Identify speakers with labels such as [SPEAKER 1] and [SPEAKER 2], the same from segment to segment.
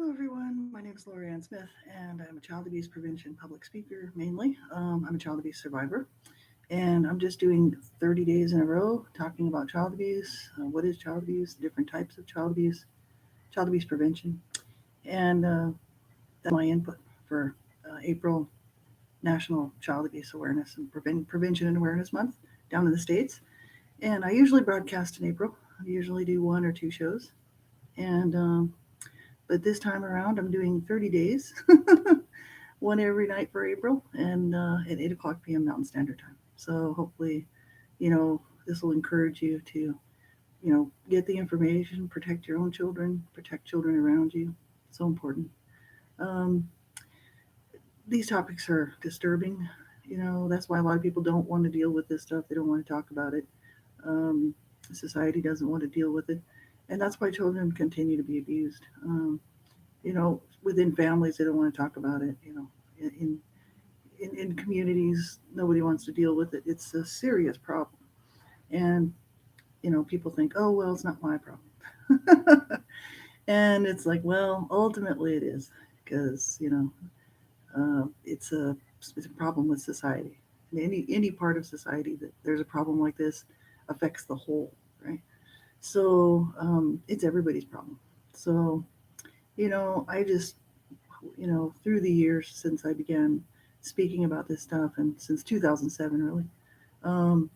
[SPEAKER 1] Hello, everyone. My name is Laurie Smith, and I'm a child abuse prevention public speaker mainly. I'm a child abuse survivor, and I'm just doing 30 days in a row talking about child abuse. What is child abuse? Different types of child abuse prevention, and that's my input for April National Child Abuse Awareness and Prevention and Awareness Month down in the States. And I usually broadcast in April. I usually do one or two shows, and but this time around I'm doing 30 days. One every night for April, and at 8 o'clock p.m. Mountain Standard Time. So hopefully, this will encourage you to, get the information, protect your own children, protect children around you. So important. Um, these topics are disturbing. That's why a lot of people don't want to deal with this stuff. They don't want to talk about it. Um, Society doesn't want to deal with it, and that's why children continue to be abused. Within families, they don't want to talk about it. In in communities, nobody wants to deal with it. It's a serious problem, and people think, oh well, it's not my problem, and it's like, well, ultimately it is, because it's a problem with society. And any part of society that there's a problem like this affects the whole, right? So it's everybody's problem. So I just through the years since I began speaking about this stuff, and since 2007 really, um,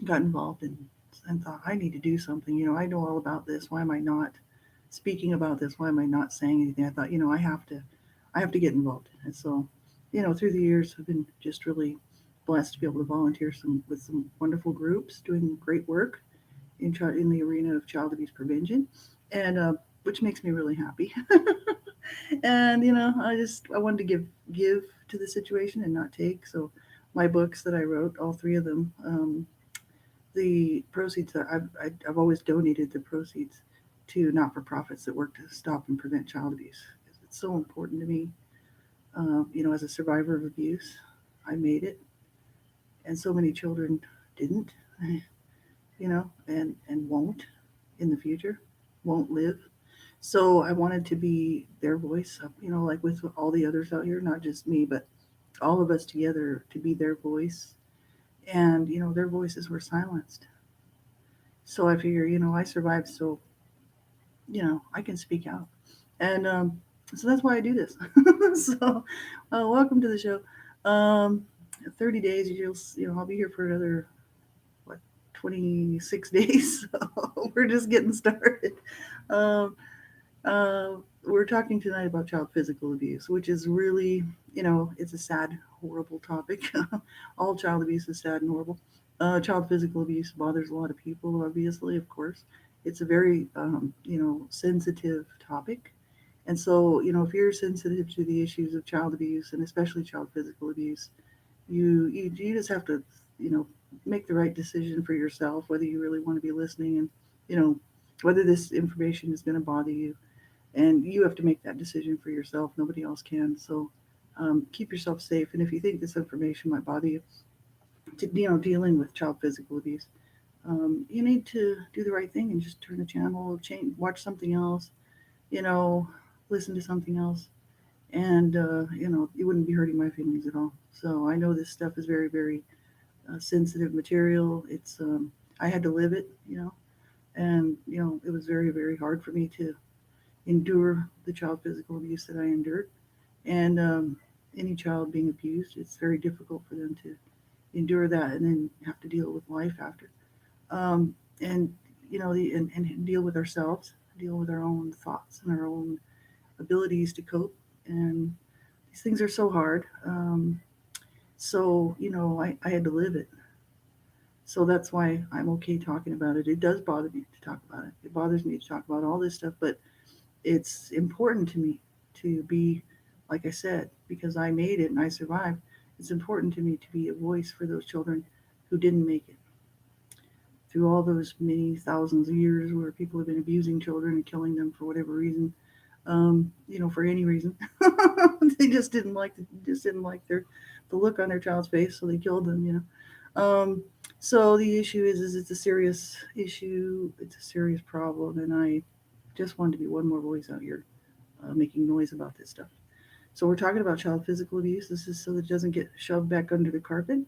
[SPEAKER 1] got involved and thought I need to do something. I know all about this. Why am I not speaking about this? Why am I not saying anything? I thought, I have to get involved. And so, through the years, I've been just really blessed to be able to volunteer with some wonderful groups doing great work in the arena of child abuse prevention, and which makes me really happy. And I wanted to give to the situation and not take. So my books that I wrote, all three of them, the proceeds that I've always donated the proceeds to not for profits that work to stop and prevent child abuse. It's so important to me. As a survivor of abuse, I made it, and so many children didn't, and won't in the future, won't live. So I wanted to be their voice, like with all the others out here, not just me, but all of us together to be their voice. And, their voices were silenced. So I figure, I survived, so, I can speak out. And so that's why I do this. So welcome to the show. Um, 30 days, I'll be here for another, what, 26 days. So we're just getting started. Um, Uh, we're talking tonight about child physical abuse, which is really, it's a sad, horrible topic. All child abuse is sad and horrible. Child physical abuse bothers a lot of people, obviously, of course. It's a very, sensitive topic. And so, if you're sensitive to the issues of child abuse and especially child physical abuse, you just have to, you know, make the right decision for yourself, whether you really want to be listening and, you know, whether this information is going to bother you, and you have to make that decision for yourself. Nobody else can. So keep yourself safe. And if you think this information might bother you, dealing with child physical abuse, you need to do the right thing and just turn the channel, change, watch something else, you know, listen to something else, and you wouldn't be hurting my feelings at all. So I know this stuff is very, very sensitive material. It's I had to live it, and it was very, very hard for me to endure the child physical abuse that I endured. And any child being abused, it's very difficult for them to endure that and then have to deal with life after. And and deal with ourselves, deal with our own thoughts and our own abilities to cope. And these things are so hard. So I had to live it. So that's why I'm okay talking about it. It does bother me to talk about it. It bothers me to talk about all this stuff, but it's important to me to be, like I said, because I made it and I survived. It's important to me to be a voice for those children who didn't make it through all those many thousands of years where people have been abusing children and killing them for whatever reason. For any reason. They just didn't like the look on their child's face, so they killed them. So the issue is it's a serious issue. It's a serious problem, and I just wanted to be one more voice out here making noise about this stuff. So we're talking about child physical abuse. This is so that it doesn't get shoved back under the carpet.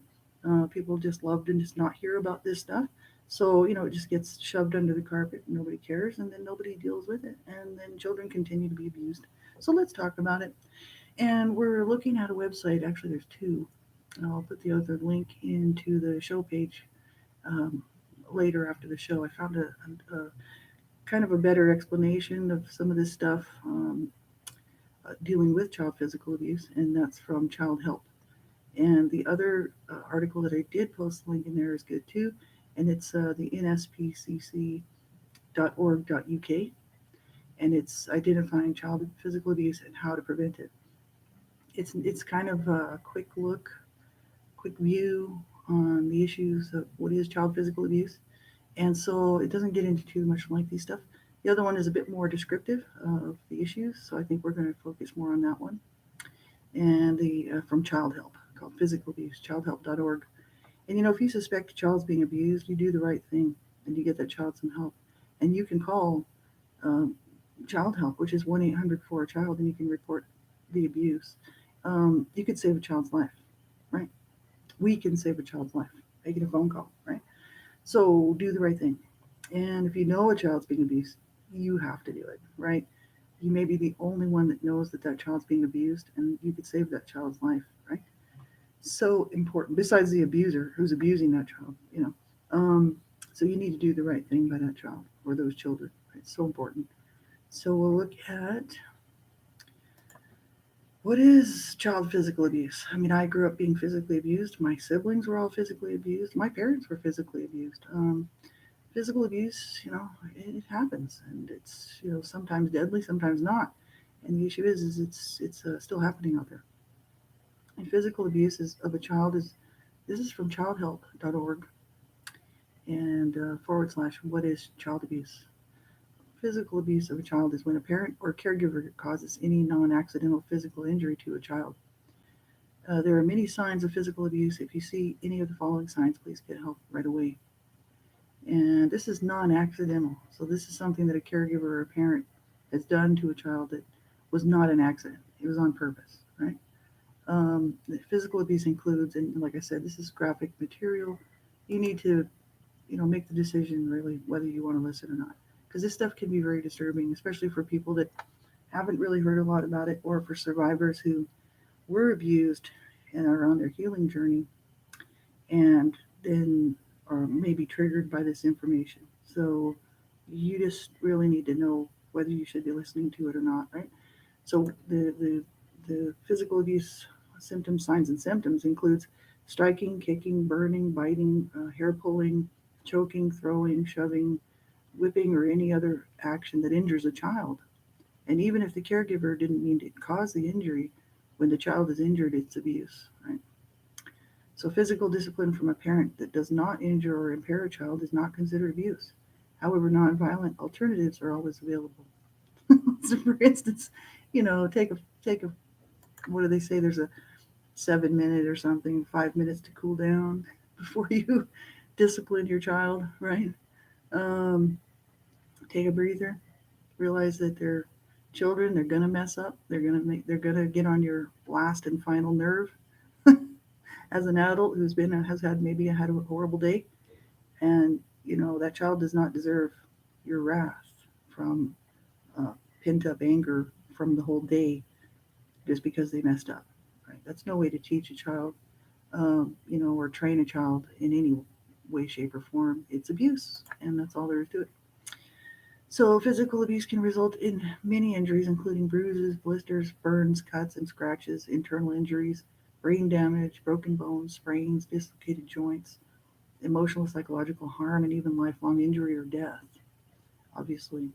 [SPEAKER 1] People just love to just not hear about this stuff. So, it just gets shoved under the carpet. Nobody cares, and then nobody deals with it. And then children continue to be abused. So let's talk about it. And we're looking at a website. Actually, there's two. And I'll put the other link into the show page um, later after the show. I found a kind of a better explanation of some of this stuff dealing with child physical abuse, and that's from Child Help. And the other article that I did post the link in there is good too, and it's the nspcc.org.uk, and it's identifying child physical abuse and how to prevent it. It's kind of a quick view on the issues of what is child physical abuse, and so it doesn't get into too much lengthy stuff. The other one is a bit more descriptive of the issues, so I think we're going to focus more on that one. And the from Child Help, called Physical Abuse, childhelp.org. And if you suspect a child's being abused, you do the right thing and you get that child some help. And you can call um, Child Help, which is 1-800 for a child, and you can report the abuse. You could save a child's life, right? We can save a child's life making a phone call, right? So do the right thing. And if you know a child's being abused, you have to do it, right? You may be the only one that knows that that child's being abused, and you could save that child's life, right? So important. Besides the abuser who's abusing that child. Um, so you need to do the right thing by that child or those children. Right? It's so important. So we'll look at what is child physical abuse. I mean, I grew up being physically abused. My siblings were all physically abused. My parents were physically abused. Physical abuse, it happens, and it's sometimes deadly, sometimes not. And the issue is it's still happening out there. And physical abuse of a child is this is from childhelp.org and / what is child abuse. Physical abuse of a child is when a parent or caregiver causes any non-accidental physical injury to a child. There are many signs of physical abuse. If you see any of the following signs, please get help right away. And this is non-accidental. So this is something that a caregiver or a parent has done to a child that was not an accident. It was on purpose, right? Physical abuse includes, and like I said, this is graphic material. You need to, make the decision really whether you want to listen or not, because this stuff can be very disturbing, especially for people that haven't really heard a lot about it, or for survivors who were abused and are on their healing journey, and then are maybe triggered by this information. So you just really need to know whether you should be listening to it or not, right? So the physical abuse symptoms, signs, and symptoms includes striking, kicking, burning, biting, hair pulling, choking, throwing, shoving, whipping, or any other action that injures a child. And even if the caregiver didn't mean to cause the injury, when the child is injured, it's abuse, right? So physical discipline from a parent that does not injure or impair a child is not considered abuse. However, nonviolent alternatives are always available. So, for instance, take a what do they say? There's a 7 minute or something, 5 minutes to cool down before you discipline your child, right? Um, take a breather. Realize that they're children. They're gonna mess up. They're gonna get on your last and final nerve. As an adult who's been has had maybe had a horrible day, and that child does not deserve your wrath from uh, pent up anger from the whole day just because they messed up. Right? That's no way to teach a child, or train a child in any way, shape, or form. It's abuse, and that's all there is to it. So, physical abuse can result in many injuries, including bruises, blisters, burns, cuts, and scratches, internal injuries, brain damage, broken bones, sprains, dislocated joints, emotional, psychological harm, and even lifelong injury or death, obviously.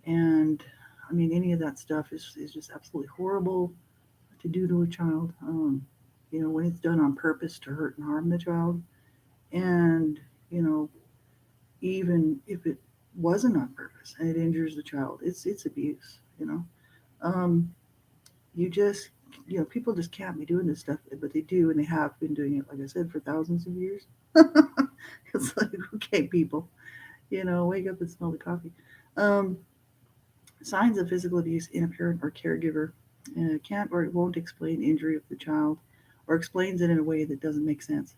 [SPEAKER 1] And I mean, any of that stuff is just absolutely horrible to do to a child. When it's done on purpose to hurt and harm the child, and you know, even if it wasn't on purpose and it injures the child, it's abuse. Um, you just people just can't be doing this stuff, but they do, and they have been doing it, like I said, for thousands of years. It's like, okay, people, wake up and smell the coffee. Um, Signs of physical abuse in a parent or caregiver can't or won't explain injury of the child, or explains it in a way that doesn't make sense.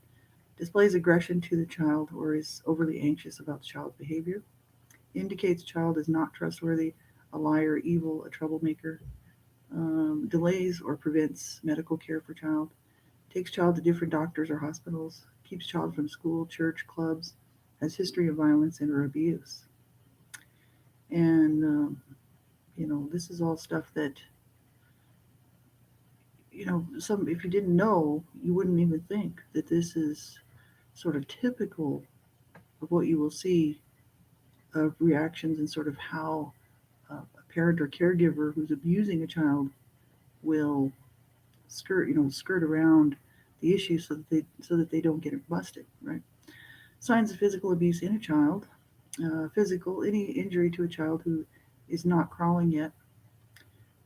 [SPEAKER 1] Displays aggression to the child or is overly anxious about the child's behavior. Indicates child is not trustworthy, a liar, evil, a troublemaker. Delays or prevents medical care for child. Takes child to different doctors or hospitals. Keeps child from school, church, clubs. Has history of violence and or abuse. And this is all stuff that some, if you didn't know, you wouldn't even think that this is sort of typical of what you will see of reactions and sort of how a parent or caregiver who's abusing a child will skirt around the issue so that they don't get busted, right? Signs of physical abuse in a child. Physical, any injury to a child who is not crawling yet.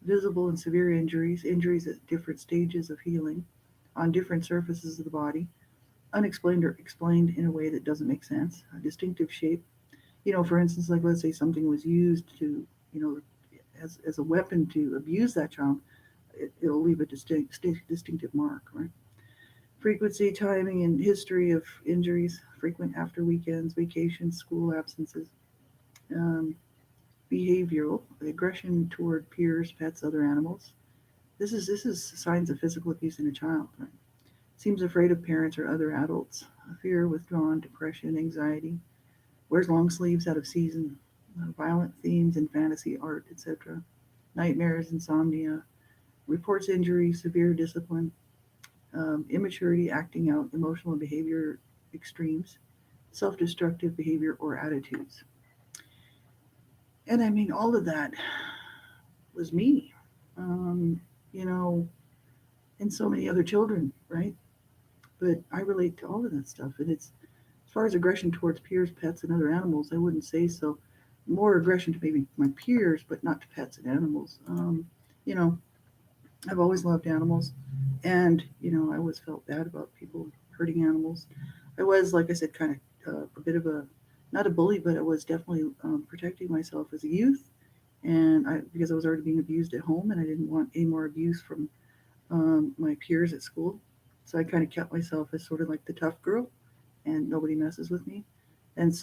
[SPEAKER 1] Visible and severe injuries, injuries at different stages of healing, on different surfaces of the body, unexplained or explained in a way that doesn't make sense. A distinctive shape. For instance, like let's say something was used to, you know, as a weapon to abuse that child, it'll leave a distinctive mark, right? Frequency, timing, and history of injuries, frequent after weekends, vacations, school absences. Um, Behavioral, aggression toward peers, pets, other animals. This is signs of physical abuse in a child, right? Seems afraid of parents or other adults. Fear, withdrawn, depression, anxiety. Wears long sleeves out of season. Violent themes in fantasy, art, etc. Nightmares, insomnia. Reports injury, severe discipline. Immaturity, acting out, emotional and behavior extremes. Self-destructive behavior or attitudes. And I mean, all of that was me. Um, you know, and so many other children, right? But I relate to all of that stuff. And it's, as far as aggression towards peers, pets, and other animals, I wouldn't say so. More aggression to maybe my peers, but not to pets and animals. You know, I've always loved animals, and I always felt bad about people hurting animals. I was, like I said, kind of a bit of a, not a bully, but I was definitely protecting myself as a youth, and because I was already being abused at home, and I didn't want any more abuse from my peers at school. So I kind of kept myself as sort of like the tough girl, and nobody messes with me. And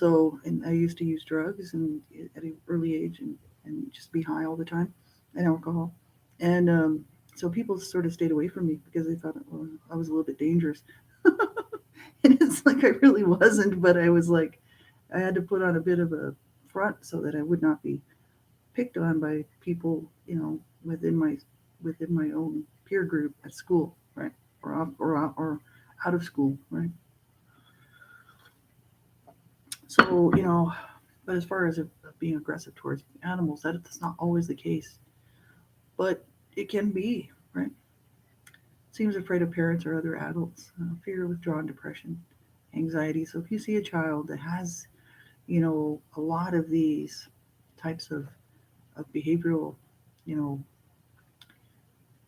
[SPEAKER 1] I used to use drugs and at an early age, and just be high all the time, and alcohol. And so people sort of stayed away from me because they thought, well, I was a little bit dangerous. And it's like I really wasn't, but I was like, I had to put on a bit of a front so that I would not be picked on by people, within my own peer group at school, right, or out of school, right. So but as far as being aggressive towards animals, that's not always the case, but it can be, right. Seems afraid of parents or other adults. Fear, withdrawn, depression, anxiety. So if you see a child that has a lot of these types of behavioral, you know,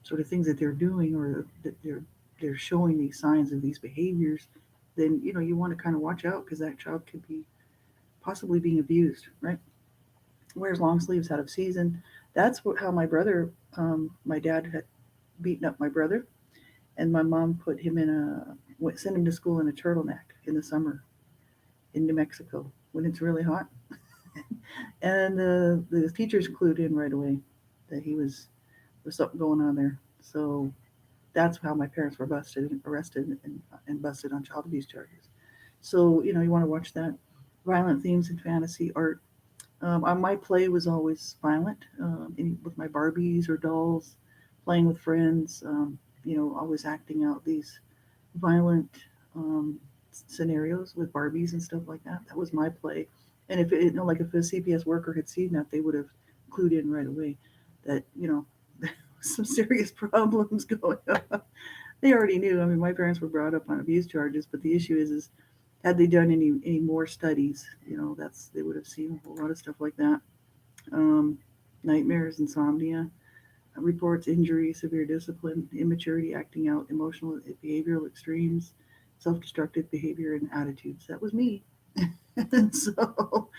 [SPEAKER 1] sort of things that they're doing, or that they're showing these signs of these behaviors, then you want to kind of watch out because that child could be possibly being abused, right? Wears long sleeves out of season. That's how my dad had beaten up my brother, and my mom put him sent him to school in a turtleneck in the summer in New Mexico when it's really hot. And the teachers clued in right away that there's something going on there. So that's how my parents were arrested, and busted on child abuse charges. So you want to watch that. Violent themes in fantasy art. My play was always violent, with my Barbies or dolls, playing with friends. Always acting out these violent um, scenarios with Barbies and stuff like that. That was my play. And like if a CPS worker had seen that, they would have clued in right away that some serious problems going on. They already knew. I mean, my parents were brought up on abuse charges, but the issue is had they done any more studies, they would have seen a whole lot of stuff like that. Um, Nightmares, insomnia, reports injury, severe discipline, immaturity, acting out, emotional behavioral extremes, self-destructive behavior and attitudes. That was me. And so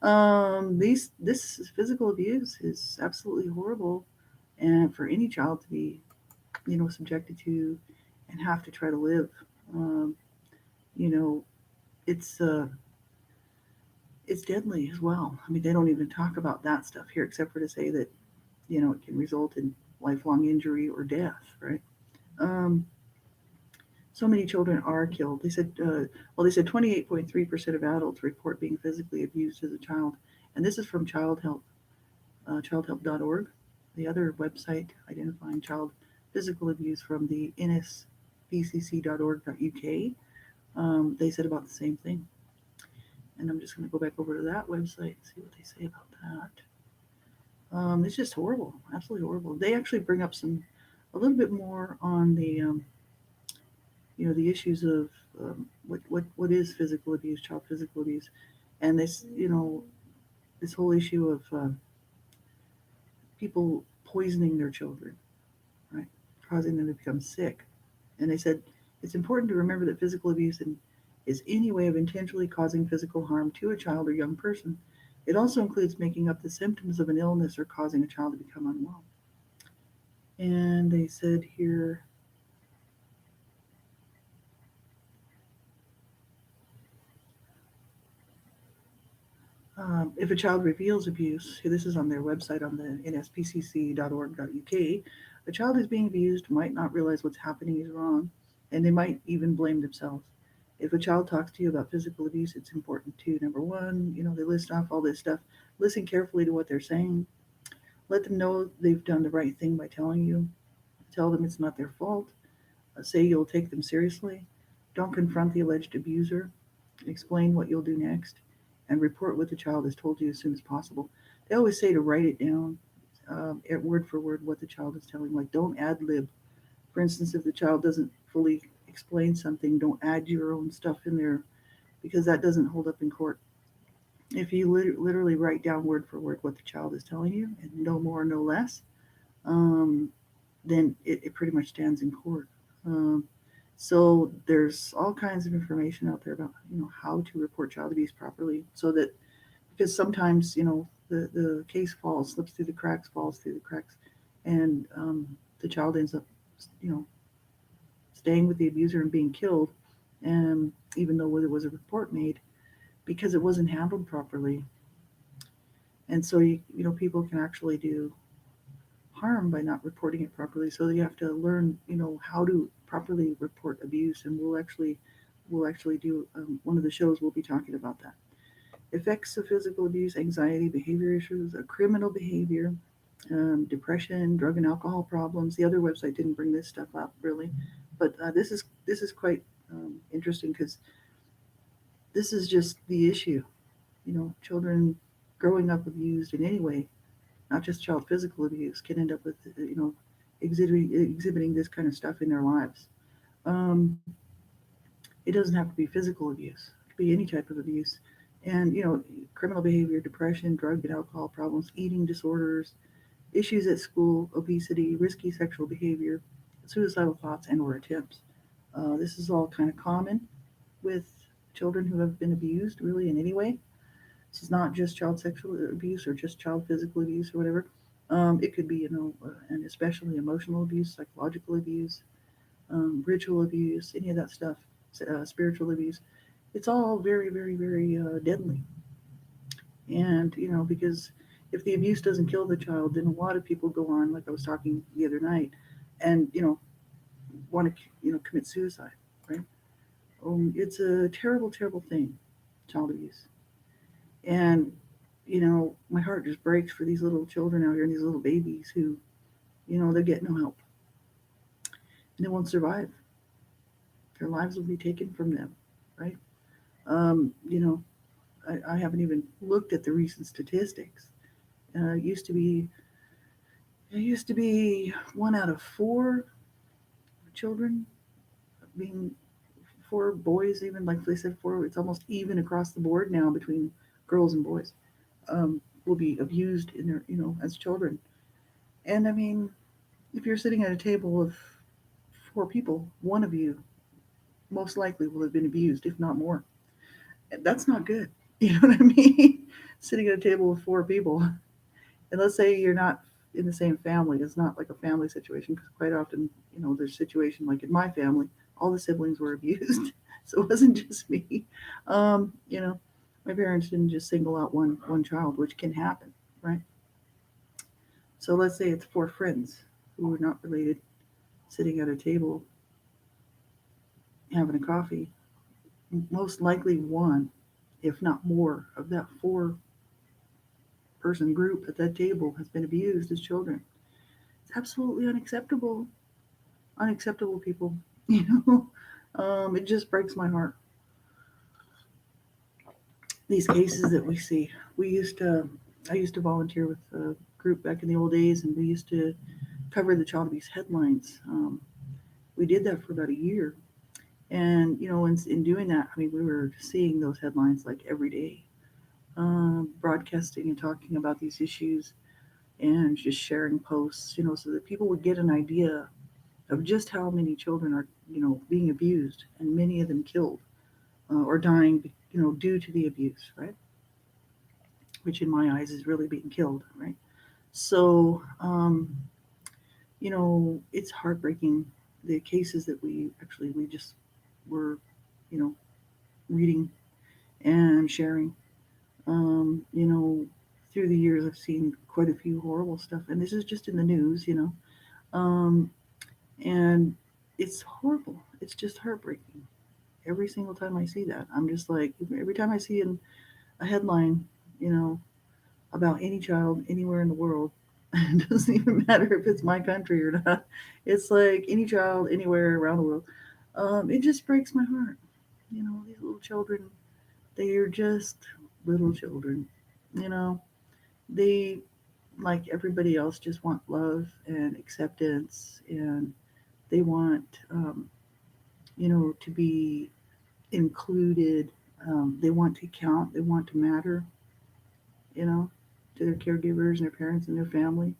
[SPEAKER 1] This physical abuse is absolutely horrible, and for any child to be, subjected to, and have to try to live, um, you know, it's it's deadly as well. I mean, they don't even talk about that stuff here, except for to say that it can result in lifelong injury or death, right? Um, so many children are killed. They said 28.3% of adults report being physically abused as a child, and this is from Child Help, childhelp.org. The other website identifying child physical abuse from the nspcc.org.uk, they said about the same thing. And I'm just going to go back over to that website and see what they say about that. It's just horrible, absolutely horrible. They actually bring up a little bit more on the issues of what is physical abuse, child physical abuse, and this whole issue of people poisoning their children, right, causing them to become sick. And they said it's important to remember that physical abuse is any way of intentionally causing physical harm to a child or young person. It also includes making up the symptoms of an illness or causing a child to become unwell. And they said here, if a child reveals abuse, this is on their website on the nspcc.org.uk, a child who's being abused might not realize what's happening is wrong, and they might even blame themselves. If a child talks to you about physical abuse, it's important too. Number one, they list off all this stuff. Listen carefully to what they're saying. Let them know they've done the right thing by telling you. Tell them it's not their fault. Say you'll take them seriously. Don't confront the alleged abuser. Explain what you'll do next, and report what the child has told you as soon as possible. They always say to write it down, word for word, what the child is telling. Like, don't ad lib. For instance, if the child doesn't fully explain something, don't add your own stuff in there because that doesn't hold up in court. If you literally write down word for word what the child is telling you, and no more, no less, um, then it pretty much stands in court. Um, so there's all kinds of information out there about how to report child abuse properly, so that because sometimes the case slips through the cracks, falls through the cracks, and the child ends up you know staying with the abuser and being killed, even though there was a report made because it wasn't handled properly. And so people can actually do harm by not reporting it properly. So you have to learn, how to properly report abuse, and we'll actually do one of the shows. We'll be talking about that. Effects of physical abuse, anxiety, behavior issues, criminal behavior, depression, drug and alcohol problems. The other website didn't bring this stuff up really, but this is quite interesting because this is just the issue. Children growing up abused in any way, not just child physical abuse, can end up with exhibiting this kind of stuff in their lives. Um, it doesn't have to be physical abuse; it could be any type of abuse, and criminal behavior, depression, drug and alcohol problems, eating disorders, issues at school, obesity, risky sexual behavior, suicidal thoughts and/or attempts. This is all kind of common with children who have been abused, really in any way. This is not just child sexual abuse or just child physical abuse or whatever. It could be, and especially emotional abuse, psychological abuse, ritual abuse, any of that stuff, spiritual abuse. It's all very, very, very deadly. And, because if the abuse doesn't kill the child, then a lot of people go on, like I was talking the other night, and, want to, commit suicide, right? It's a terrible, terrible thing, child abuse. And, my heart just breaks for these little children out here and these little babies who, they get no help and they won't survive. Their lives will be taken from them, right? Um, you know, I haven't even looked at the recent statistics. It used to be 1 out of 4 children being 4 boys, even like they said 4. It's almost even across the board now between girls and boys. Will be abused in their, as children. And I mean, if you're sitting at a table of 4 people, one of you most likely will have been abused, if not more. That's not good. You know what I mean? sitting at a table with four people, and let's say you're not in the same family, it's not like a family situation, because quite often, there's a situation like in my family, all the siblings were abused, so it wasn't just me. Um, you know, my parents didn't just single out one child, which can happen, right? So let's say it's four friends who are not related, sitting at a table having a coffee. Most likely one, if not more, of that four-person group at that table has been abused as children. It's absolutely unacceptable. Unacceptable, people. You know, it just breaks my heart. These cases that we see. We used to, I used to volunteer with a group back in the old days, and we used to cover the child abuse headlines. We did that for about a year, and in doing that, I mean, we were seeing those headlines like every day, broadcasting and talking about these issues, and just sharing posts, so that people would get an idea of just how many children are, being abused, and many of them killed, or dying, due to the abuse, right? Which in my eyes is really being killed, right? So, it's heartbreaking, the cases that we just were, you know, reading and sharing. You know, through the years, I've seen quite a few horrible stuff, and this is just in the news. Um, and it's horrible. It's just heartbreaking. Every single time I see that, I'm just like, every time I see a headline, you know, about any child anywhere in the world, it doesn't even matter if it's my country or not. It's like any child anywhere around the world. It just breaks my heart. These little children, they are just little children. You know, they, like everybody else, just want love and acceptance, and they want, to be included. They want to count. They want to matter. You know, to their caregivers and their parents and their family,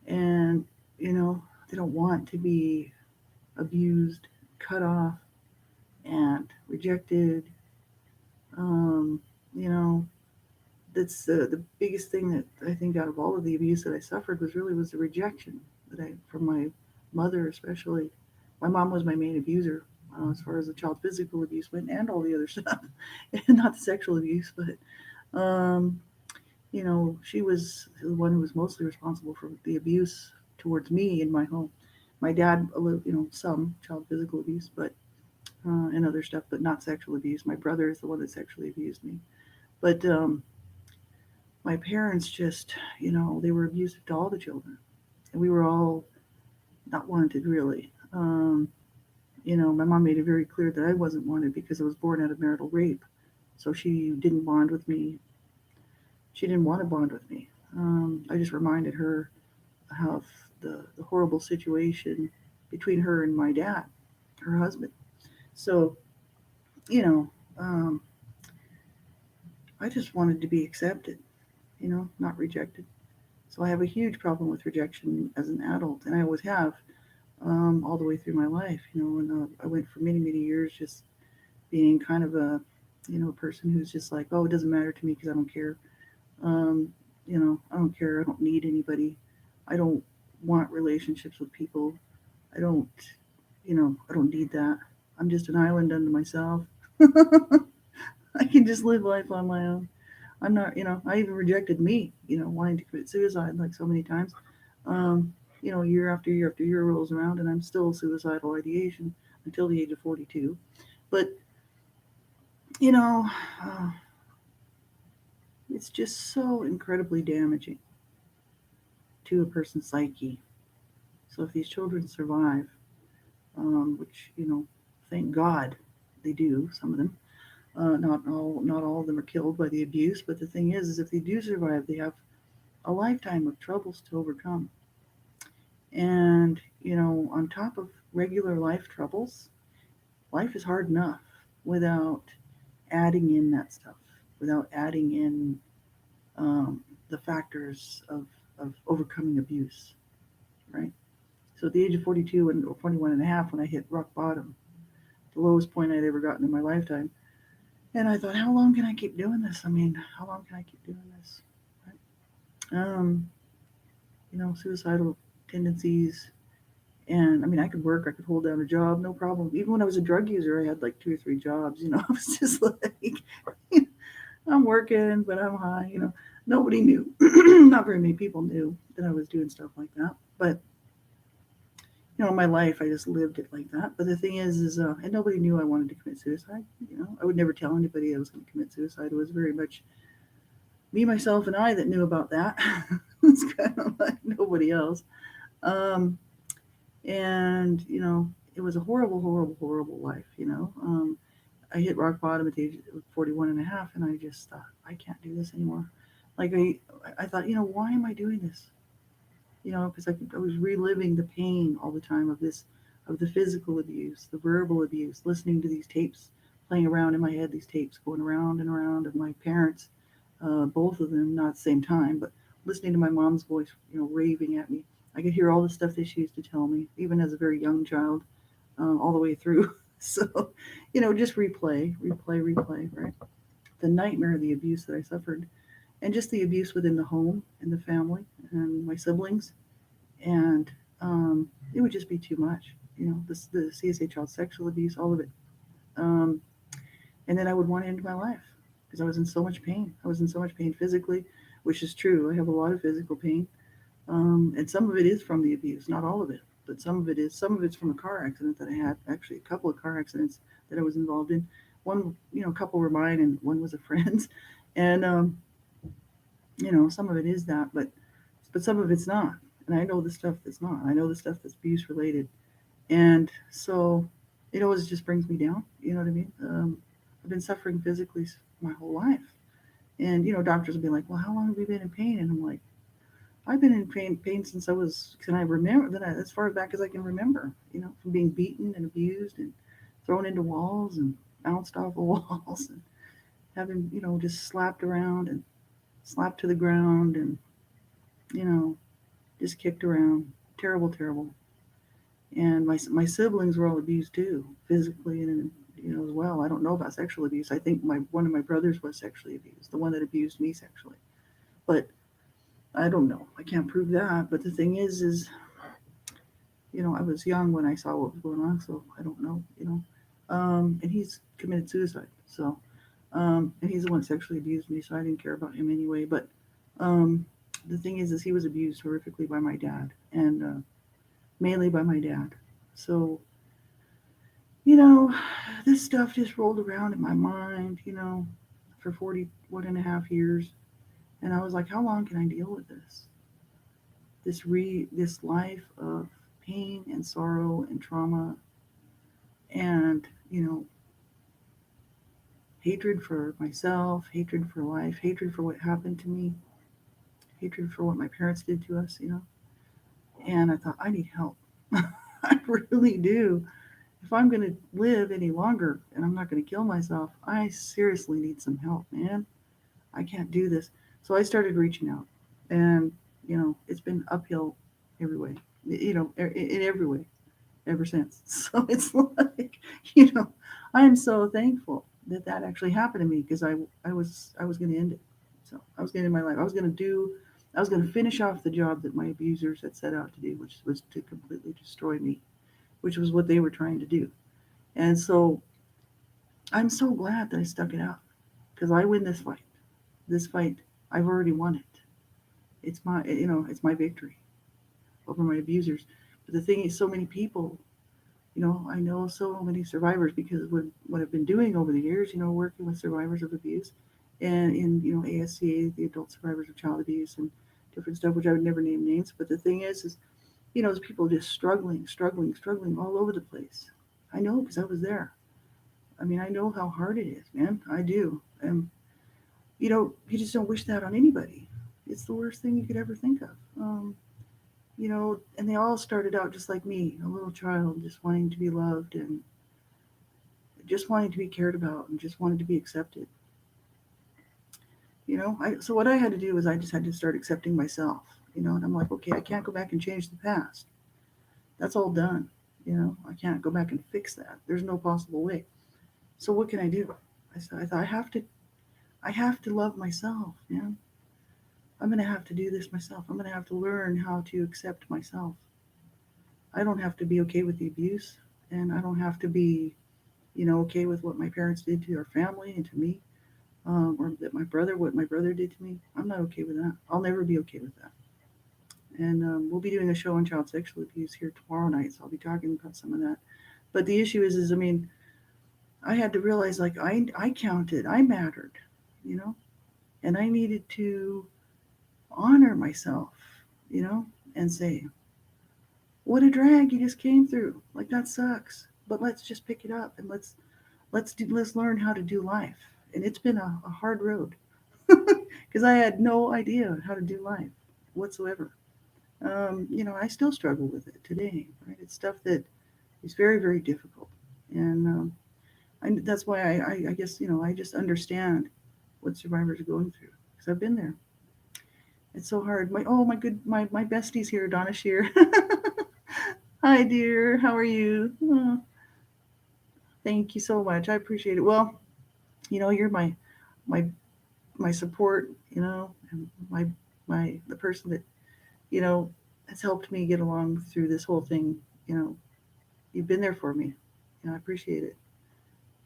[SPEAKER 1] and they don't want to be abused, cut off, and rejected. Um, you know, that's the biggest thing that I think out of all of the abuse that I suffered was the rejection that I from my mother, especially. My mom was my main abuser, as far as the child physical abuse went, and all the other stuff, and not the sexual abuse, but she was the one who was mostly responsible for the abuse towards me in my home. My dad, a little, some child physical abuse, but and other stuff, but not sexual abuse. My brother is the one that sexually abused me. But my parents just, they were abusive to all the children, and we were all not wanted, really. My mom made it very clear that I wasn't wanted because I was born out of marital rape. So she didn't bond with me. She didn't want to bond with me. I just reminded her of the horrible situation between her and my dad, her husband. So, you know, um, I just wanted to be accepted, not rejected. So I have a huge problem with rejection as an adult, and I always have, all the way through my life. And I went for many, many years just being kind of a person who's just like, oh, it doesn't matter to me because I don't care. Um, I don't care. I don't need anybody. I don't want relationships with people. I don't, I don't need that. I'm just an island unto myself. I can just live life on my own. I'm not, I even rejected me, wanting to commit suicide like so many times. Um, year after year after year rolls around, and I'm still suicidal ideation until the age of 42. But, you know, uh, it's just so incredibly damaging to a person's psyche. So if these children survive, which, thank God they do, some of them, not all of them are killed by the abuse, but the thing is if they do survive, they have a lifetime of troubles to overcome. And, on top of regular life troubles, life is hard enough without adding in that stuff, without adding in, um, the factors of overcoming abuse, right? So at the age of 42 and or 41 and a half, when I hit rock bottom, the lowest point I'd ever gotten in my lifetime, And I thought, how long can I keep doing this? I mean, how long can I keep doing this? Right? Suicidal tendencies. And I mean, I could work, I could hold down a job, no problem. Even when I was a drug user, I had like 2 or 3 jobs. I was just like, I'm working, but I'm high. Nobody knew. Not very many people knew that I was doing stuff like that. But my life, I just lived it like that. But the thing is, and nobody knew I wanted to commit suicide. I would never tell anybody I was going to commit suicide. It was very much me, myself, and I that knew about that. It's kind of like nobody else. Um, and it was a horrible, horrible, horrible life. I hit rock bottom at the age of 41 and a half, and I just thought, I can't do this anymore. Like I thought, why am I doing this? Because I was reliving the pain all the time of the physical abuse, the verbal abuse, listening to these tapes playing around in my head, these tapes going around and around of my parents, both of them, not at the same time, but listening to my mom's voice, raving at me. I could hear all the stuff that she used to tell me, even as a very young child, all the way through. So, just replay, replay, replay, right? The nightmare of the abuse that I suffered, and just the abuse within the home and the family and my siblings, and it would just be too much. The CSA child sexual abuse, all of it. Um, and then I would want to end my life because I was in so much pain. I was in so much pain physically, which is true. I have a lot of physical pain, and some of it is from the abuse, not all of it, but some of it is. Some of it's from a car accident that I had. Actually, a couple of car accidents that I was involved in. One, a couple were mine, and one was a friend's, and some of it is that, but some of it's not. And I know the stuff that's not. I know the stuff that's abuse related, and so it always just brings me down. You know what I mean? I've been suffering physically my whole life, and doctors will be like, "Well, how long have you been in pain?" And I'm like, "I've been in pain since I was can I remember as far back as I can remember. From being beaten and abused and thrown into walls and bounced off of walls and having just slapped around and slapped to the ground and you know just kicked around. Terrible, terrible. And my siblings were all abused too, physically and as well. I don't know about sexual abuse. I think my one of my brothers was sexually abused, the one that abused me sexually. But I don't know. I can't prove that. But the thing is I was young when I saw what was going on, so I don't know. And he's committed suicide. So, and he's the one that sexually abused me, so I didn't care about him anyway. But um, the thing is he was abused horrifically by my dad, and mainly by my dad. So, you know, this stuff just rolled around in my mind, for 41 and a half years. And I was like, how long can I deal with this? This life of pain and sorrow and trauma and, you know, hatred for myself, hatred for life, hatred for what happened to me, hatred for what my parents did to us. And I thought, I need help. I really do. If I'm going to live any longer and I'm not going to kill myself, I seriously need some help, man. I can't do this. So I started reaching out. And, it's been uphill every way, in every way ever since. So it's like, you know, I am so thankful that that actually happened to me because I was going to end it. So I was going to end my life. I was going to finish off the job that my abusers had set out to do, which was to completely destroy me, which was what they were trying to do. And so I'm so glad that I stuck it out because I win this fight. This fight, I've already won it. It's my victory over my abusers. But the thing is, so many people, I know so many survivors because of what I've been doing over the years, working with survivors of abuse and in, ASCA, the Adult Survivors of Child Abuse and different stuff, which I would never name names. But the thing is, there's people just struggling, struggling, struggling all over the place. I know because I was there. I mean, I know how hard it is, man. I do. And, you just don't wish that on anybody. It's the worst thing you could ever think of. And they all started out just like me, a little child, just wanting to be loved and just wanting to be cared about and just wanted to be accepted. So what I had to do was I just had to start accepting myself, and I'm like, okay, I can't go back and change the past. That's all done. I can't go back and fix that. There's no possible way. So what can I do? I thought I have to love myself, man. I'm going to have to do this myself. I'm going to have to learn how to accept myself. I don't have to be okay with the abuse, and I don't have to be, okay with what my parents did to our family and to me, or that what my brother did to me. I'm not okay with that. I'll never be okay with that. And we'll be doing a show on child sexual abuse here tomorrow night, so I'll be talking about some of that. But the issue is I mean, I had to realize like I counted, I mattered, you know, and I needed to honor myself, you know, and say, what a drag you just came through. Like that sucks, but let's just pick it up and let's learn how to do life. And it's been a hard road because I had no idea how to do life whatsoever. I still struggle with it today. Right, it's stuff that is very very difficult, and that's why I guess I just understand what survivors are going through because I've been there. It's so hard. My bestie's here, Donna Shear. Hi, dear. How are you? Oh, thank you so much. I appreciate it. Well, you're my my support. And the person that you know has helped me get along through this whole thing. You know, you've been there for me. I appreciate it.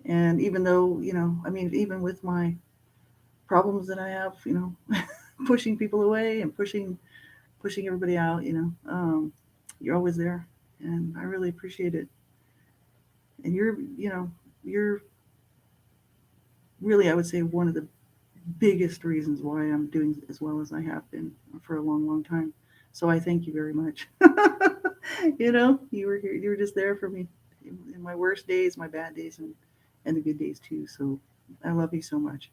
[SPEAKER 1] And even though I mean, even with my problems that I have, pushing people away and pushing everybody out, you're always there, and I really appreciate it. And you're really, I would say, one of the biggest reasons why I'm doing as well as I have been for a long, long time. So I thank you very much. You were here, you were just there for me in my worst days, my bad days, and the good days too. So I love you so much.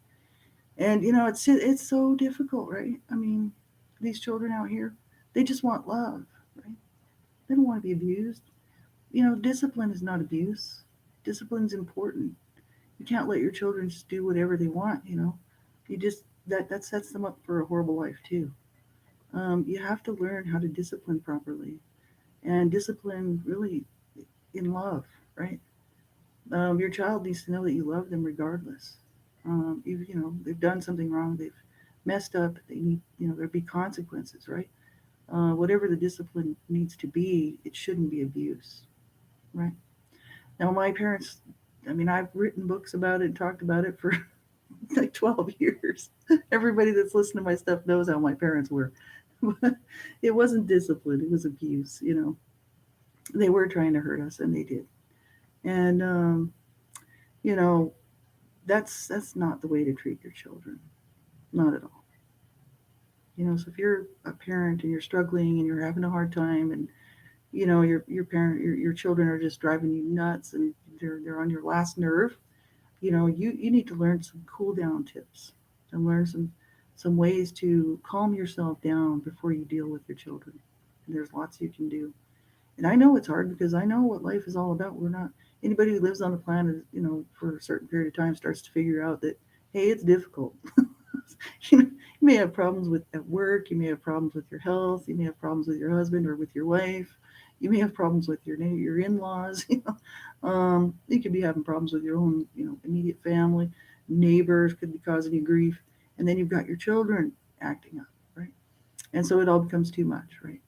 [SPEAKER 1] And it's so difficult, right? I mean, these children out here, they just want love, right? They don't want to be abused. Discipline is not abuse. Discipline's important. You can't let your children just do whatever they want. You just that sets them up for a horrible life too. You have to learn how to discipline properly, and discipline really in love, right? Your child needs to know that you love them regardless. They've done something wrong, they've messed up. They need, there be consequences, right? Whatever the discipline needs to be, it shouldn't be abuse, right? Now, my parents, I mean, I've written books about it, talked about it for like 12 years. Everybody that's listened to my stuff knows how my parents were. It wasn't discipline, it was abuse. They were trying to hurt us, and they did. And, you know, that's not the way to treat your children. Not at all. So if you're a parent and you're struggling and you're having a hard time, and your children are just driving you nuts, and they're on your last nerve, you need to learn some cool down tips and learn some ways to calm yourself down before you deal with your children. And there's lots you can do. And I know it's hard because I know what life is all about. We're not Anybody who lives on the planet, for a certain period of time starts to figure out that hey, it's difficult. You may have problems with at work, you may have problems with your health, you may have problems with your husband or with your wife, you may have problems with your in-laws. You could be having problems with your own immediate family, neighbors could be causing you grief, and then you've got your children acting up, right? And so it all becomes too much, right?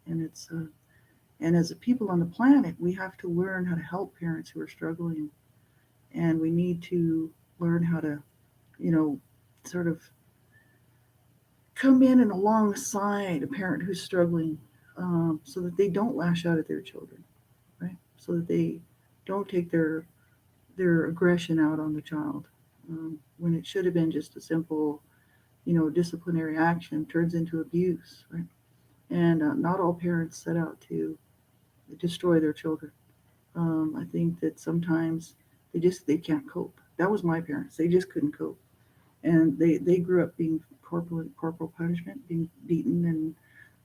[SPEAKER 1] And as a people on the planet, we have to learn how to help parents who are struggling, and we need to learn how to you know sort of come in and alongside a parent who's struggling, so that they don't lash out at their children, right? So that they don't take their aggression out on the child, when it should have been just a simple, disciplinary action turns into abuse, right? And not all parents set out to destroy their children. I think that sometimes they can't cope. That was my parents. They just couldn't cope, and they grew up being corporal punishment, being beaten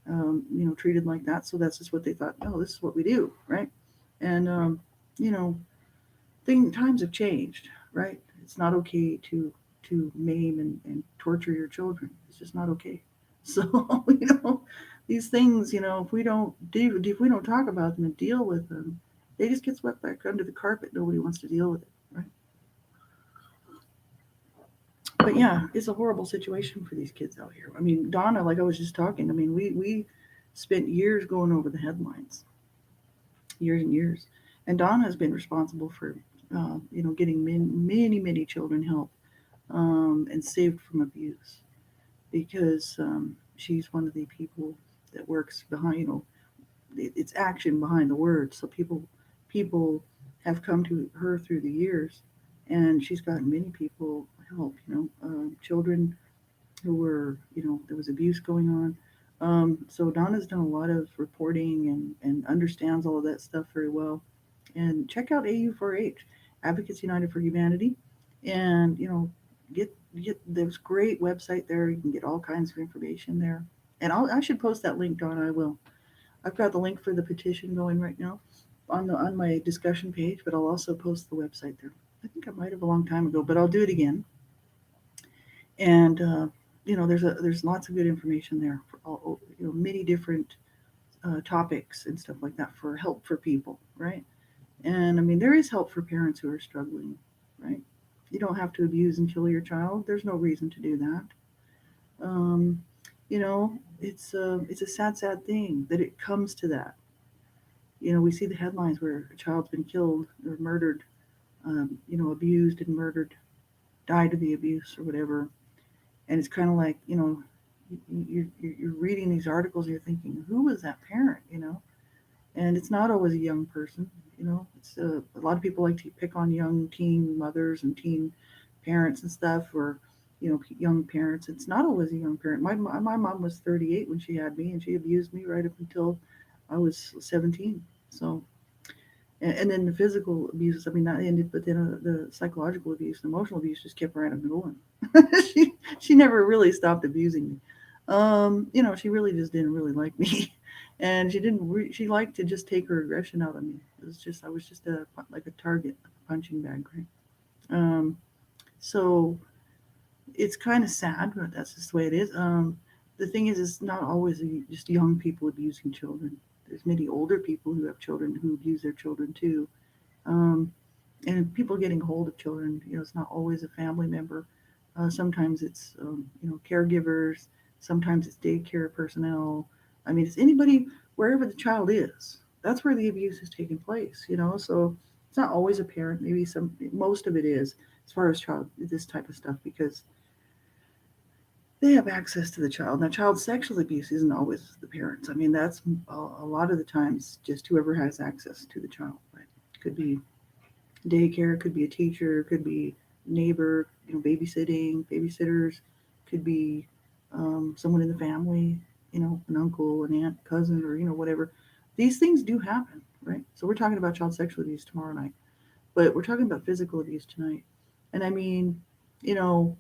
[SPEAKER 1] and treated like that. So that's just what they thought. No, this is what we do, right? And you know, times have changed, right? It's not okay to maim and torture your children. It's just not okay. So these things, if we don't talk about them and deal with them, they just get swept back under the carpet. Nobody wants to deal with it, right? But yeah, it's a horrible situation for these kids out here. I mean, Donna, like I was just talking, I mean, we spent years going over the headlines, years and years. And Donna has been responsible for, getting many children help and saved from abuse because she's one of the people that works behind, it's action behind the words. So people have come to her through the years, and she's gotten many people help. Children who were, there was abuse going on. So Donna's done a lot of reporting and understands all of that stuff very well. And check out AU4H, Advocates United for Humanity, and get get there's great website there. You can get all kinds of information there. And I should post that link, Donna. I will. I've got the link for the petition going right now on my discussion page, but I'll also post the website there. I think I might have a long time ago, but I'll do it again. And there's lots of good information there for all, many different topics and stuff like that for help for people, right? And I mean, there is help for parents who are struggling, right? You don't have to abuse and kill your child. There's no reason to do that. Um, you know, it's a sad thing that it comes to that. We see the headlines where a child's been killed or murdered, abused and murdered, died of the abuse or whatever. And it's kind of like, you're reading these articles, you're thinking, who was that parent, And it's not always a young person, It's a lot of people like to pick on young teen mothers and teen parents and stuff, or young parents. It's not always a young parent. My mom was 38 when she had me, and she abused me right up until I was 17. So, and then the physical abuse, I mean, that ended, but then the psychological abuse, the emotional abuse just kept right up and going. She never really stopped abusing me. She really just didn't really like me. And she liked to just take her aggression out on me. I was just like a target, like a punching bag, right? So it's kind of sad, but that's just the way it is. The thing is, it's not always just young people abusing children. There's many older people who have children who abuse their children too. Um, and people getting hold of children, it's not always a family member. Sometimes it's, caregivers. Sometimes it's daycare personnel. I mean, it's anybody, wherever the child is. That's where the abuse is taking place. So it's not always a parent. Maybe most of it is, as far as this type of stuff, because they have access to the child. Now, child sexual abuse isn't always the parents. I mean, that's a lot of the times just whoever has access to the child. Right? Could be daycare, could be a teacher, could be neighbor, babysitters, could be someone in the family, an uncle, an aunt, cousin, or whatever. These things do happen, right? So we're talking about child sexual abuse tomorrow night, but we're talking about physical abuse tonight. And I mean, you know,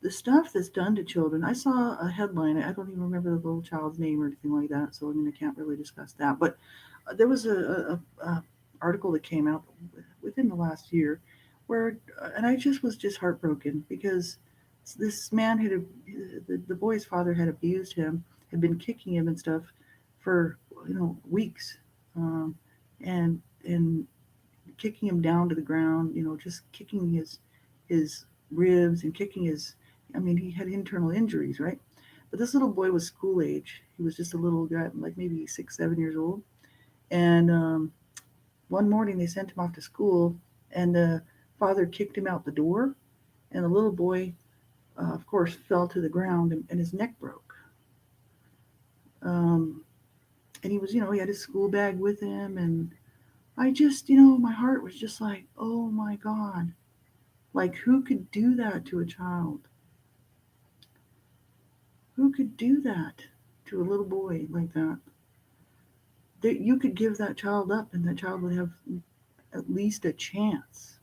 [SPEAKER 1] the stuff that's done to children. I saw a headline. I don't even remember the little child's name or anything like that, so I mean, I can't really discuss that. But there was a article that came out within the last year where, and I just was just heartbroken because this man the boy's father had abused him, had been kicking him and stuff for weeks, um, and kicking him down to the ground, just kicking his ribs and kicking his. I mean, he had internal injuries, right? But this little boy was school age. He was just a little guy, like maybe 6, 7 years old. And one morning they sent him off to school, and the father kicked him out the door, and the little boy, of course, fell to the ground, and his neck broke. Um, and he was, he had his school bag with him, and I just, my heart was just like, oh my God, like who could do that to a child? Who could do that to a little boy like that? That you could give that child up, and that child would have at least a chance,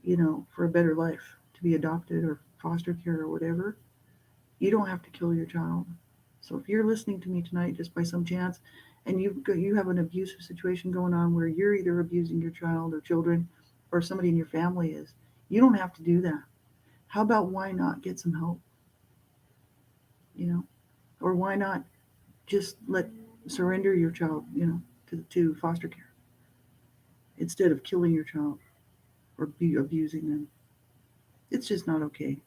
[SPEAKER 1] for a better life, to be adopted or foster care or whatever. You don't have to kill your child. So if you're listening to me tonight just by some chance, and you have an abusive situation going on where you're either abusing your child or children, or somebody in your family is, you don't have to do that. How about why not get some help? You know, or why not just surrender your child, to foster care instead of killing your child or be abusing them. It's just not okay,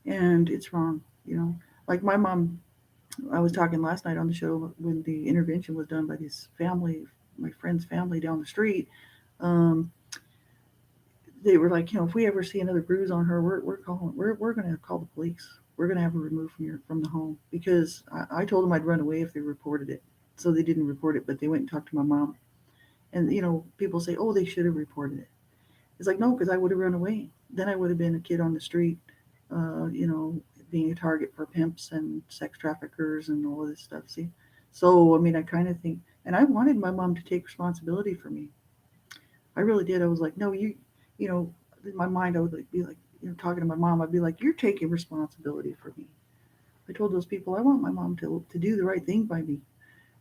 [SPEAKER 1] and it's wrong. You know, like my mom. I was talking last night on the show when the intervention was done by this family, my friend's family down the street. Um, they were like, if we ever see another bruise on her, we're gonna call the police. We're gonna have her removed from the home because I told them I'd run away if they reported it. So they didn't report it, but they went and talked to my mom. And people say, oh, they should have reported it. It's like no, because I would have run away. Then I would have been a kid on the street, uh, you know, being a target for pimps and sex traffickers and all of this stuff. See, so I mean, I kind of think, and I wanted my mom to take responsibility for me. I really did. I was like, no, you know, in my mind, I would like be like, talking to my mom, I'd be like, you're taking responsibility for me. I told those people I want my mom to do the right thing by me,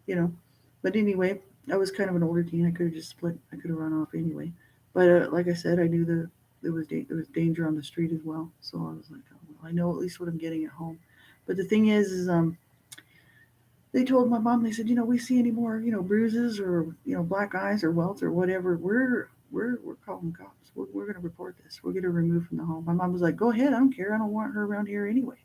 [SPEAKER 1] you know. But anyway, I was kind of an older teen. I could have just split. I could have run off anyway. But like I said, I knew there was danger on the street as well. So I was like, oh, well, I know at least what I'm getting at home. But the thing is they told my mom. They said, we see any more, bruises or black eyes or welts or whatever, we're calling cops. We're going to report this. We're going to remove from the home. My mom was like, go ahead. I don't care. I don't want her around here anyway.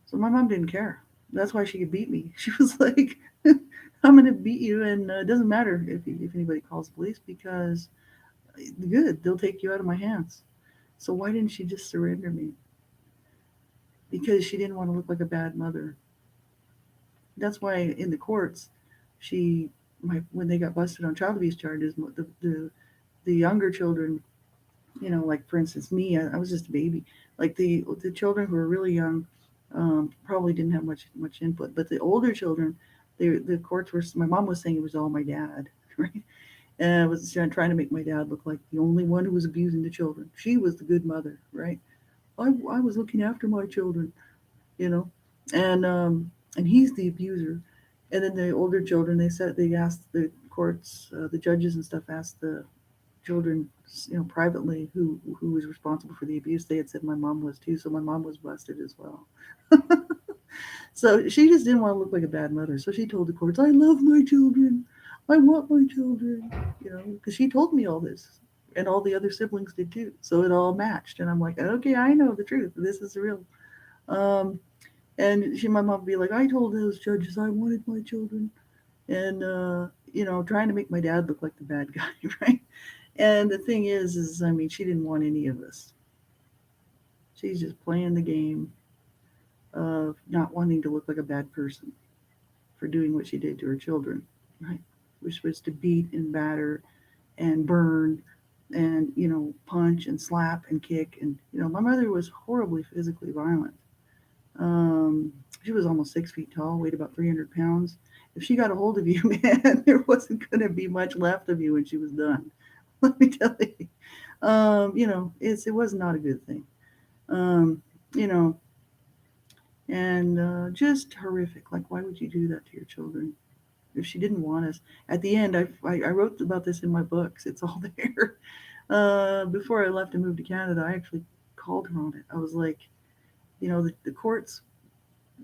[SPEAKER 1] So my mom didn't care. That's why she could beat me. She was like, I'm going to beat you, and it doesn't matter if anybody calls the police because good, they'll take you out of my hands. So why didn't she just surrender me? Because she didn't want to look like a bad mother. That's why in the courts, she when they got busted on child abuse charges, the younger children, like for instance me, I was just a baby. Like the children who were really young, probably didn't have much input, but the older children, the courts were. My mom was saying it was all my dad, right? And I was trying to make my dad look like the only one who was abusing the children. She was the good mother, right? I was looking after my children, you know, and he's the abuser. And then the older children, they asked the courts, the judges and stuff asked the children, privately who was responsible for the abuse. They had said my mom was too, so my mom was busted as well. So she just didn't want to look like a bad mother. So she told the courts, "I love my children. I want my children." Because she told me all this, and all the other siblings did too. So it all matched, and I'm like, "Okay, I know the truth. This is real." Um, and my mom would be like, "I told those judges I wanted my children," and trying to make my dad look like the bad guy, right? And the thing is, I mean, she didn't want any of us. She's just playing the game of not wanting to look like a bad person for doing what she did to her children, right? Which was to beat and batter and burn and, punch and slap and kick. And, my mother was horribly physically violent. Um, she was almost 6 feet tall, weighed about 300 pounds. If she got a hold of you, man, there wasn't going to be much left of you when she was done. Let me tell you. It was not a good thing. Um, you know, and just horrific. Like, why would you do that to your children if she didn't want us? At the end, I wrote about this in my books. It's all there. Before I left and moved to Canada, I actually called her on it. I was like, the courts.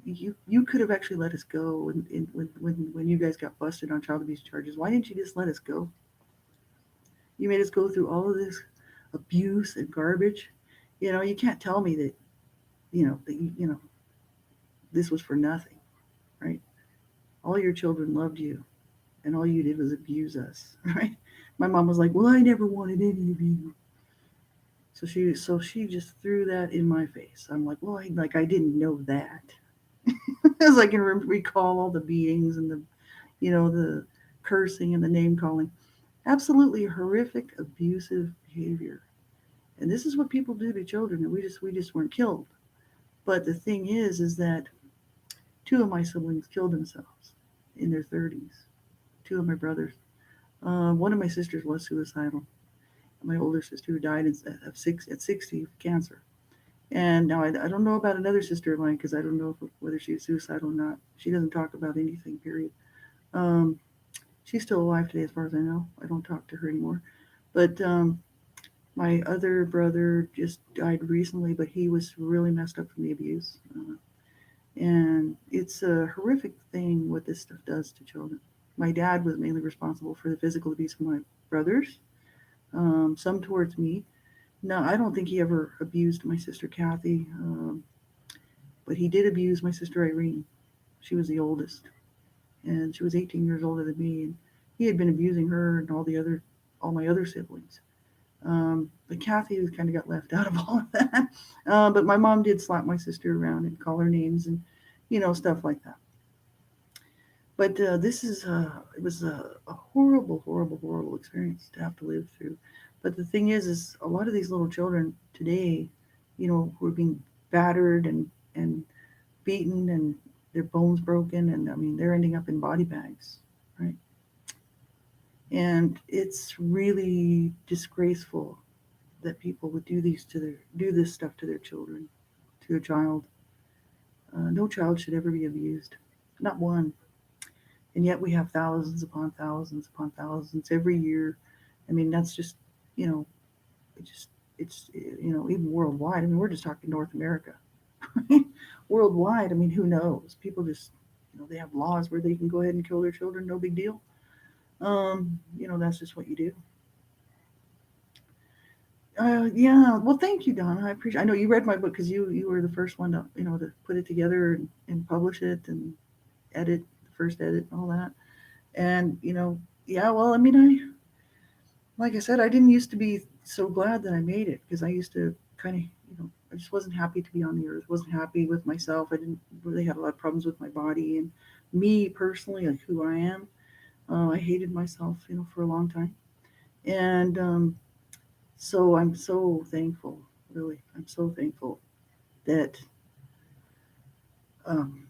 [SPEAKER 1] You could have actually let us go when you guys got busted on child abuse charges. Why didn't you just let us go? You made us go through all of this abuse and garbage. You can't tell me that this was for nothing, right? All your children loved you, and all you did was abuse us, right? My mom was like, "Well, I never wanted any of you." So she just threw that in my face. I'm like, "Well, I didn't know that." As I can recall all the beatings and the cursing and the name calling, absolutely horrific, abusive behavior. And this is what people do to children, and we just weren't killed. But the thing is that two of my siblings killed themselves in their 30s. Two of my brothers. One of my sisters was suicidal. My older sister who died at 60 of cancer. And now I don't know about another sister of mine because I don't know whether she's suicidal or not. She doesn't talk about anything, period. Um, she's still alive today, as far as I know. I don't talk to her anymore. But my other brother just died recently, but he was really messed up from the abuse. And it's a horrific thing what this stuff does to children. My dad was mainly responsible for the physical abuse of my brothers, some towards me, No, I don't think he ever abused my sister Kathy, but he did abuse my sister Irene. She was the oldest, and she was 18 years older than me, and he had been abusing her and all my other siblings. But Kathy was kind of got left out of all of that. But my mom did slap my sister around and call her names and, stuff like that. But it was a horrible, horrible, horrible experience to have to live through. But the thing is a lot of these little children today, who are being battered and beaten and their bones broken, and I mean they're ending up in body bags, right? And it's really disgraceful that people would do this stuff to their children, to a child. No child should ever be abused, not one. And yet we have thousands upon thousands every year. I mean, that's just, you know, it just it's even worldwide. I mean, we're just talking North America. Worldwide, I mean, who knows? People just, they have laws where they can go ahead and kill their children, no big deal. That's just what you do. Yeah. Well, thank you, Donna. I appreciate. I know you read my book because you were the first one to to put it together and publish it and edit the first edit and all that. And yeah. Well, I mean, I like I said, I didn't used to be so glad that I made it because I used to kind of I just wasn't happy to be on the earth. Wasn't happy with myself. I didn't really have a lot of problems with my body and me personally, like who I am. I hated myself, for a long time. And so I'm so thankful, really. I'm so thankful that, um,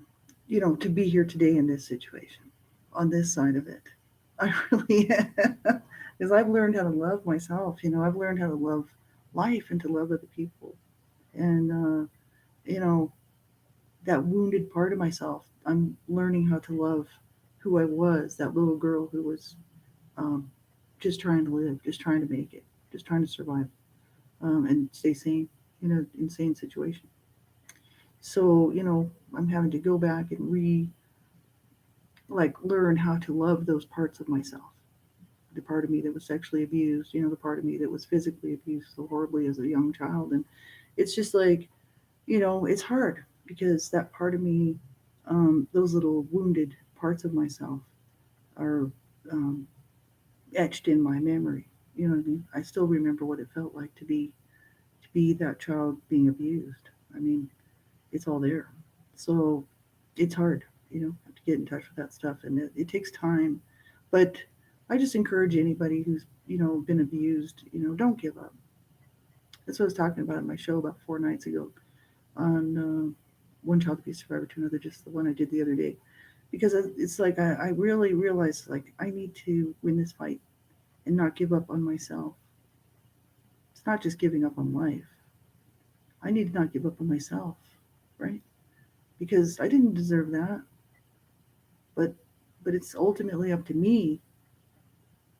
[SPEAKER 1] to be here today in this situation, on this side of it. I really, because I've learned how to love myself. I've learned how to love life and to love other people. And, you know, that wounded part of myself, I'm learning how to love who I was, that little girl who was um, just trying to live, just trying to make it, just trying to survive and stay sane in an insane situation. So, I'm having to go back and learn how to love those parts of myself. The part of me that was sexually abused, the part of me that was physically abused so horribly as a young child. And it's just like, it's hard because that part of me, those little wounded parts of myself are um, etched in my memory. You know what I mean? I still remember what it felt like to be that child being abused. I mean, it's all there. So it's hard, to get in touch with that stuff, and it takes time. But I just encourage anybody who's been abused, don't give up. That's what I was talking about in my show about 4 nights ago on one child abuse survivor to another, just the one I did the other day. Because it's like I really realized like I need to win this fight and not give up on myself. It's not just giving up on life. I need to not give up on myself, right? Because I didn't deserve that, but it's ultimately up to me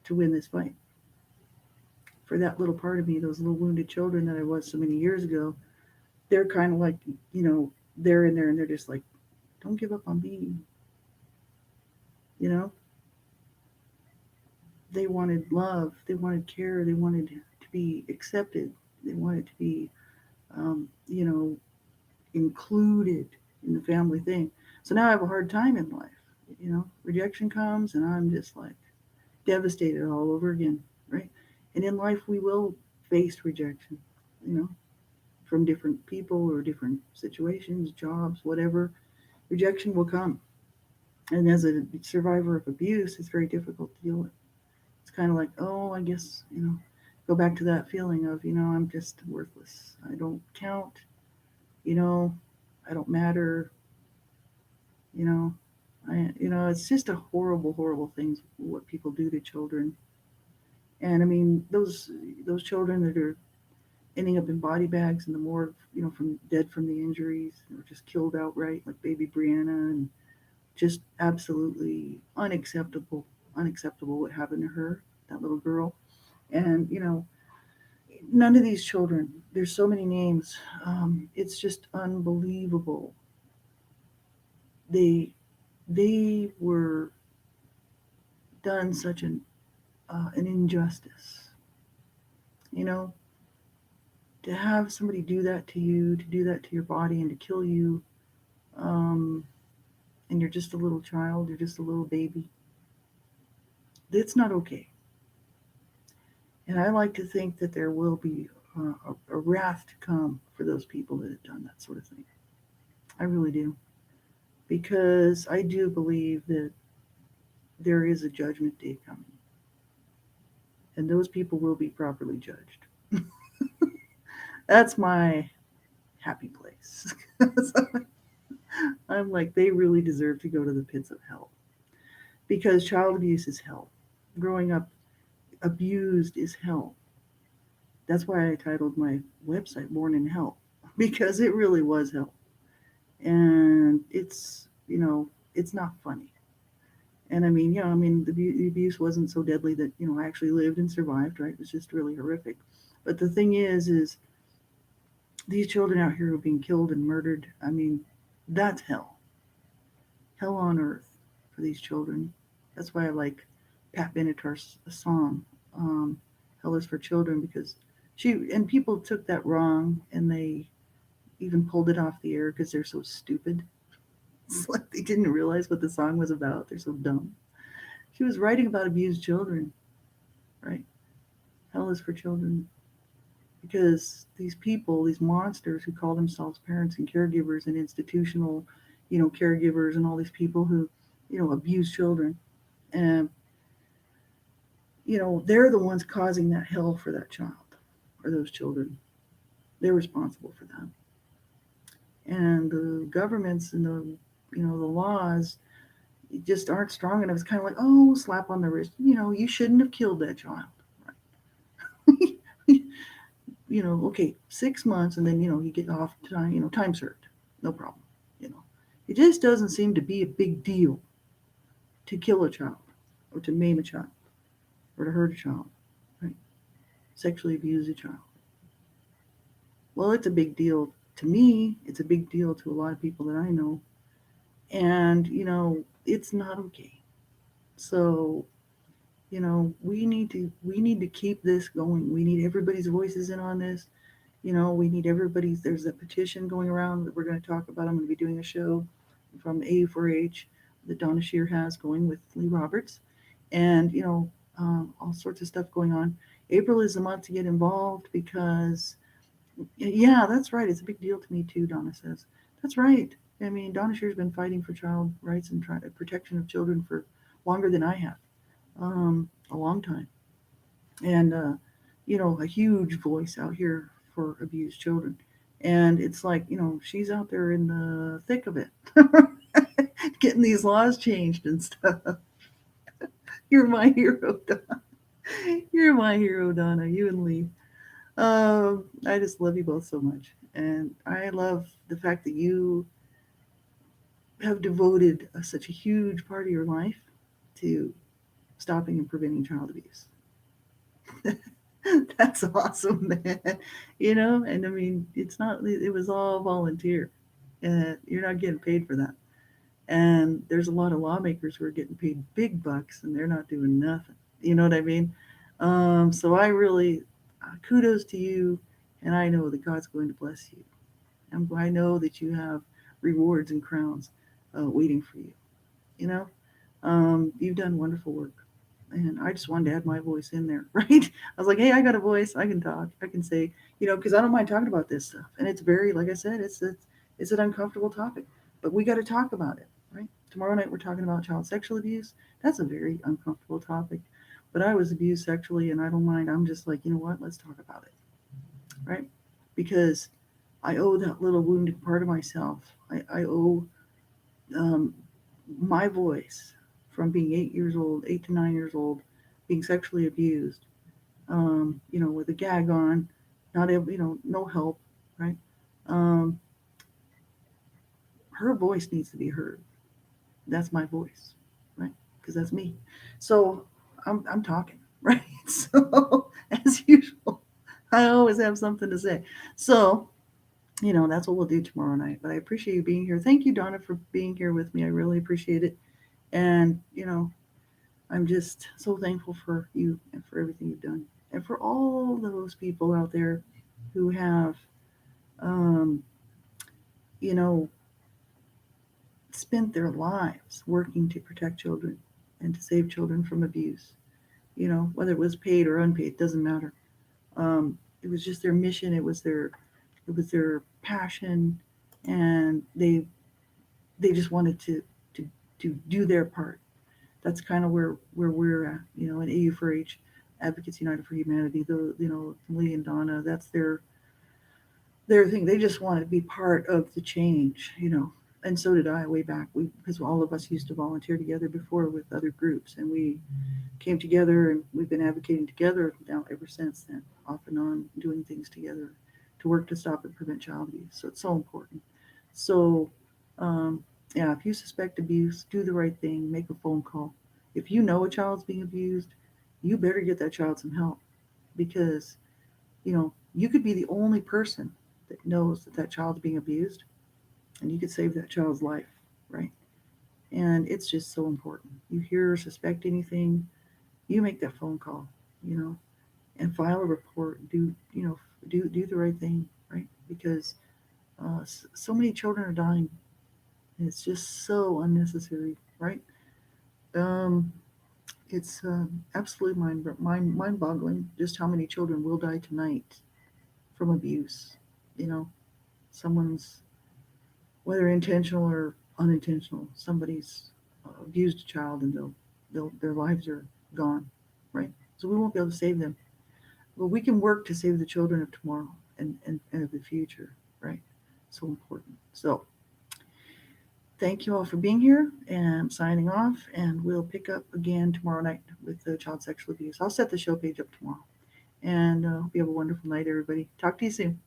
[SPEAKER 1] to win this fight. For that little part of me, those little wounded children that I was so many years ago, they're kind of like, they're in there and they're just like, don't give up on me. You know, they wanted love, they wanted care, they wanted to be accepted, they wanted to be, you know, included in the family thing. So now I have a hard time in life. Rejection comes and I'm just like devastated all over again, right? And in life, we will face rejection, you know, from different people or different situations, jobs, whatever. Rejection will come. And as a survivor of abuse, it's very difficult to deal with. It's kind of like, oh, I guess, go back to that feeling of, I'm just worthless. I don't count, you know, I don't matter, you know. It's just a horrible, horrible things what people do to children. And I mean, those children that are ending up in body bags in the morgue, from dead from the injuries, or just killed outright, like baby Brianna, and just absolutely unacceptable, unacceptable what happened to her, that little girl. And none of these children. There's so many names. It's just unbelievable. They they were done such an injustice. You know, to have somebody do that to you, to do that to your body, and to kill you, um, and you're just a little child, you're just a little baby, it's not okay. And I like to think that there will be a wrath to come for those people that have done that sort of thing. I really do. Because I do believe that there is a judgment day coming, and those people will be properly judged. That's my happy place. I'm like, they really deserve to go to the pits of hell because child abuse is hell. Growing up abused is hell. That's why I titled my website Born in Hell because it really was hell. And it's not funny. And I mean, yeah, I mean, the abuse wasn't so deadly that, I actually lived and survived, right? It was just really horrific. But the thing is these children out here who are being killed and murdered, I mean, that's hell. Hell on earth for these children. That's why I like Pat Benatar's song, um, Hell is for Children, because and people took that wrong and they even pulled it off the air because they're so stupid. It's like they didn't realize what the song was about. They're so dumb. She was writing about abused children, right? Hell is for children because these people, these monsters who call themselves parents and caregivers and institutional, caregivers and all these people who, abuse children, and they're the ones causing that hell for that child or those children. They're responsible for that, and the governments and the laws just aren't strong enough. It's kind of like, oh, slap on the wrist. You shouldn't have killed that child. Okay, 6 months, and then you get off time, time served, no problem. You know, it just doesn't seem to be a big deal to kill a child, or to maim a child, or to hurt a child, right? Sexually abuse a child. Well, it's a big deal to me. It's a big deal to a lot of people that I know, and it's not okay. So we need to keep this going. We need everybody's voices in on this. We need everybody's. There's a petition going around that we're going to talk about. I'm going to be doing a show from A4H that Donna Shear has going with Lee Roberts, and all sorts of stuff going on. April is the month to get involved because, yeah, that's right. It's a big deal to me too. Donna says that's right. I mean, Donna Shear's been fighting for child rights and protection of children for longer than I have, a long time, and a huge voice out here for abused children. And it's like, she's out there in the thick of it, getting these laws changed and stuff. You're my hero, Donna. You're my hero, Donna. You and Lee. I just love you both so much, and I love the fact that you have devoted such a huge part of your life to stopping and preventing child abuse. That's awesome, man. And I mean, it's not, it was all volunteer. And you're not getting paid for that. And there's a lot of lawmakers who are getting paid big bucks and they're not doing nothing. You know what I mean? So I really, kudos to you. And I know that God's going to bless you. I know that you have rewards and crowns waiting for you. You know, you've done wonderful work. And I just wanted to add my voice in there, right? I was like, hey, I got a voice. I can talk. I can say, because I don't mind talking about this stuff. And it's very, like I said, it's an uncomfortable topic, but we got to talk about it, right? Tomorrow night we're talking about child sexual abuse. That's a very uncomfortable topic, but I was abused sexually, and I don't mind. I'm just like, you know what? Let's talk about it, right? Because I owe that little wounded part of myself. I owe um, my voice from being 8 years old, 8 to 9 years old, being sexually abused, with a gag on, not able, no help, right? Um, her voice needs to be heard. That's my voice, right? Because that's me. So I'm talking, right? So as usual, I always have something to say. So that's what we'll do tomorrow night. But I appreciate you being here. Thank you, Donna, for being here with me. I really appreciate it. And I'm just so thankful for you and for everything you've done, and for all those people out there who have, um, you know, spent their lives working to protect children and to save children from abuse. Whether it was paid or unpaid, doesn't matter. It was just their mission. It was their passion, and they just wanted to to do their part. That's kind of where we're at. In AU4H, Advocates United for Humanity. Lee and Donna. That's their thing. They just want to be part of the change. And so did I way back. Because all of us used to volunteer together before with other groups, and we came together, and we've been advocating together now ever since then, off and on, doing things together to work to stop and prevent child abuse. So it's so important. So, um, yeah, if you suspect abuse, do the right thing, make a phone call. If you know a child's being abused, you better get that child some help, because you could be the only person that knows that that child's being abused, and you could save that child's life, right? And it's just so important. You hear or suspect anything, you make that phone call, you know, and file a report. Do the right thing, right? Because so many children are dying, and it's just so unnecessary, right? Um, it's absolutely mind-boggling just how many children will die tonight from abuse. You know, someone's, whether intentional or unintentional, somebody's abused a child, and their lives are gone, right? So we won't be able to save them. But we can work to save the children of tomorrow, and of the future, right? So important. So thank you all for being here, and I'm signing off, and we'll pick up again tomorrow night with the child sexual abuse. I'll set the show page up tomorrow. And hope you have a wonderful night, everybody. Talk to you soon.